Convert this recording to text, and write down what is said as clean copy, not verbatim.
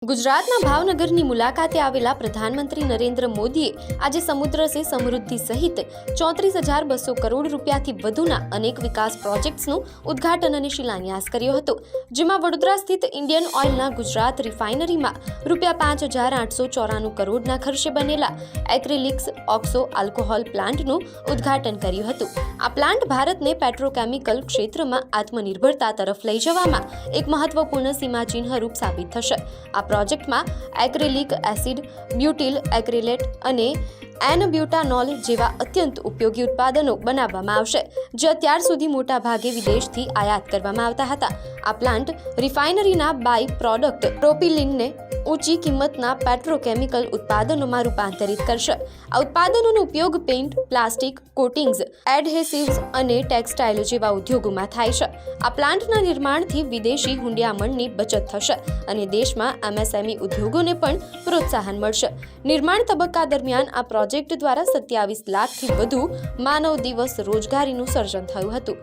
ગુજરાતના ભાવનગરની મુલાકાતે આવેલા પ્રધાનમંત્રી નરેન્દ્ર મોદીએ આજે સમુદ્ર સે સમૃદ્ધિ સહિત 34,200 કરોડ રૂપિયાથી વધુના અનેક વિકાસ પ્રોજેક્ટ્સનું ઉદ્ઘાટન અને શિલાન્યાસ કર્યો હતો, જેમાં વડોદરા સ્થિત ઇન્ડિયન ઓઇલના ગુજરાત રિફાઇનરીમાં ₹5,894 કરોડના ખર્ચે બનેલા એક્રેલિક્સ ઓક્સો આલ્કોહોલ પ્લાન્ટનું ઉદ્ઘાટન કર્યું હતું. આ પ્લાન્ટ ભારતને પેટ્રોકેમિકલ ક્ષેત્રમાં આત્મનિર્ભરતા તરફ લઈ જવામાં એક મહત્વપૂર્ણ સીમાચિહ્ન રૂપ સાબિત થશે. આ પ્રોજેક્ટમાં એક્રેલિક એસિડ, બ્યુટિલ એક્રેલેટ અને એન-બ્યુટાનોલ જેવા અત્યંત ઉપયોગી ઉત્પાદનો બનાવવામાં આવશે, જે અત્યાર સુધી મોટા ભાગે વિદેશથી આયાત કરવામાં આવતા હતા. આ પ્લાન્ટ રિફાઇનરીના બાય પ્રોડક્ટ પ્રોપિલિનને ઊંચી કિંમતના પેટ્રોકેમિકલ ઉત્પાદનોમાં રૂપાંતરિત કરશે. આ ઉત્પાદનોનો ઉપયોગ પેઇન્ટ, પ્લાસ્ટિક, કોટિંગ્સ, એડહેસિવ્સ અને ટેક્સટાઇલ જેવા ઉદ્યોગોમાં થાય છે. આ પ્લાન્ટના નિર્માણથી વિદેશી હુંડિયામણની બચત થશે અને દેશમાં એમએસએમઈ ઉદ્યોગોને પણ પ્રોત્સાહન મળશે. નિર્માણ તબક્કા દરમિયાન આ પ્રોજેક્ટ દ્વારા 27 લાખથી વધુ માનવ દિવસ રોજગારીનું સર્જન થયું હતું.